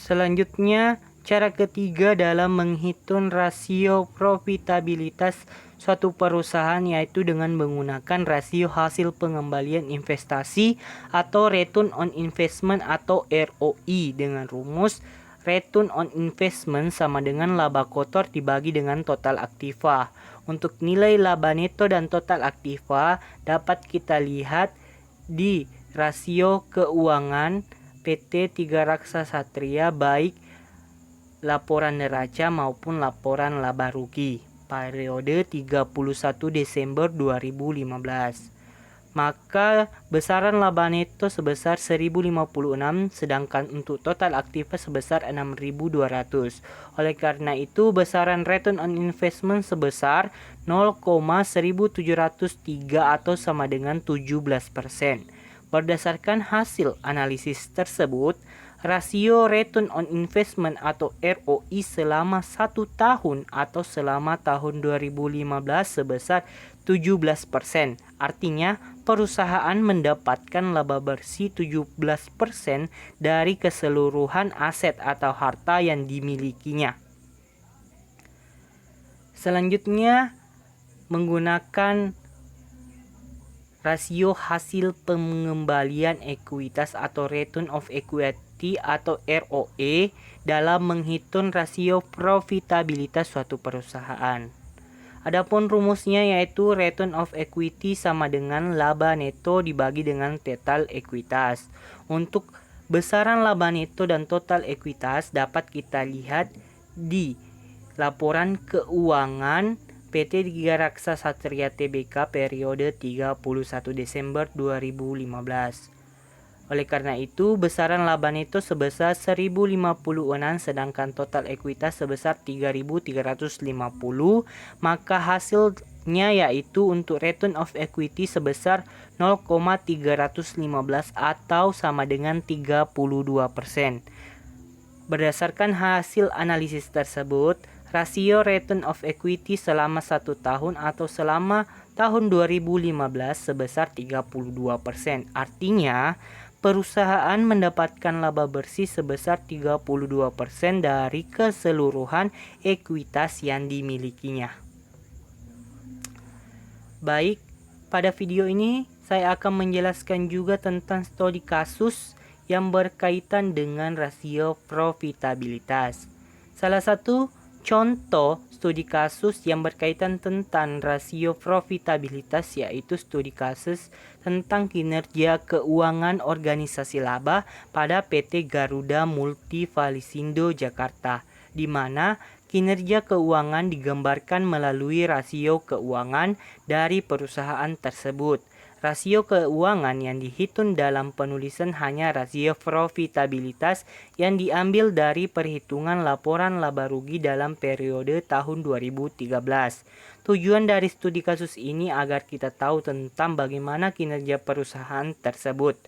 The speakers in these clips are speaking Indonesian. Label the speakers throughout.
Speaker 1: Selanjutnya, cara ketiga dalam menghitung rasio profitabilitas suatu perusahaan yaitu dengan menggunakan rasio hasil pengembalian investasi atau return on investment atau ROI dengan rumus return on investment sama dengan laba kotor dibagi dengan total aktiva. Untuk nilai laba neto dan total aktiva dapat kita lihat di rasio keuangan PT Tiga Raksa Satria baik laporan neraca maupun laporan laba rugi periode 31 Desember 2015. Maka besaran laba neto sebesar 1056 sedangkan untuk total aktiva sebesar 6200. Oleh karena itu besaran return on investment sebesar 0,1703 atau sama dengan 17%. Berdasarkan hasil analisis tersebut, rasio return on investment atau ROI selama 1 tahun atau selama tahun 2015 sebesar 17%. Artinya, perusahaan mendapatkan laba bersih 17% dari keseluruhan aset atau harta yang dimilikinya. Selanjutnya, menggunakan rasio hasil pengembalian ekuitas atau return of equity atau ROE dalam menghitung rasio profitabilitas suatu perusahaan. Adapun rumusnya yaitu return of equity sama dengan laba neto dibagi dengan total ekuitas. Untuk besaran laba neto dan total ekuitas dapat kita lihat di laporan keuangan PT Tiga Raksa Satria Tbk periode 31 Desember 2015. Oleh karena itu, besaran laba neto sebesar 1056 sedangkan total ekuitas sebesar 3350, maka hasilnya yaitu untuk return of equity sebesar 0,315 atau sama dengan 32%. Berdasarkan hasil analisis tersebut, rasio return of equity selama 1 tahun atau selama tahun 2015 sebesar 32%. Artinya, perusahaan mendapatkan laba bersih sebesar 32% dari keseluruhan ekuitas yang dimilikinya. Baik, pada video ini saya akan menjelaskan juga tentang studi kasus yang berkaitan dengan rasio profitabilitas. Salah satu contoh studi kasus yang berkaitan tentang rasio profitabilitas yaitu studi kasus tentang kinerja keuangan organisasi laba pada PT Garuda Multivalisindo Jakarta, di mana kinerja keuangan digambarkan melalui rasio keuangan dari perusahaan tersebut. Rasio keuangan yang dihitung dalam penulisan hanya rasio profitabilitas yang diambil dari perhitungan laporan laba rugi dalam periode tahun 2013. Tujuan dari studi kasus ini agar kita tahu tentang bagaimana kinerja perusahaan tersebut.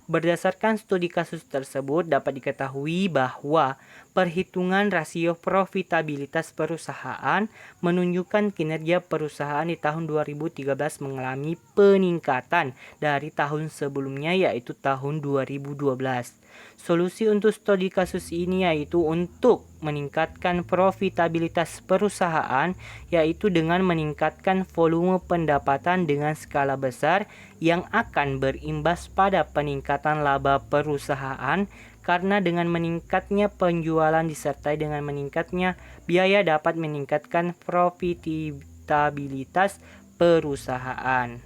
Speaker 1: Berdasarkan studi kasus tersebut dapat diketahui bahwa perhitungan rasio profitabilitas perusahaan menunjukkan kinerja perusahaan di tahun 2013 mengalami peningkatan dari tahun sebelumnya yaitu tahun 2012. Solusi untuk studi kasus ini yaitu untuk meningkatkan profitabilitas perusahaan yaitu dengan meningkatkan volume pendapatan dengan skala besar yang akan berimbas pada peningkatan laba perusahaan karena dengan meningkatnya penjualan disertai dengan meningkatnya biaya dapat meningkatkan profitabilitas perusahaan.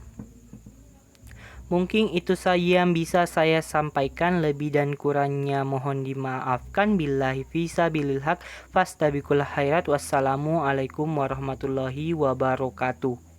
Speaker 1: Mungkin itu saja yang bisa saya sampaikan, lebih dan kurangnya mohon dimaafkan. Billahi fisabilil haq fastabiqul khairat. Wassalamualaikum warahmatullahi wabarakatuh.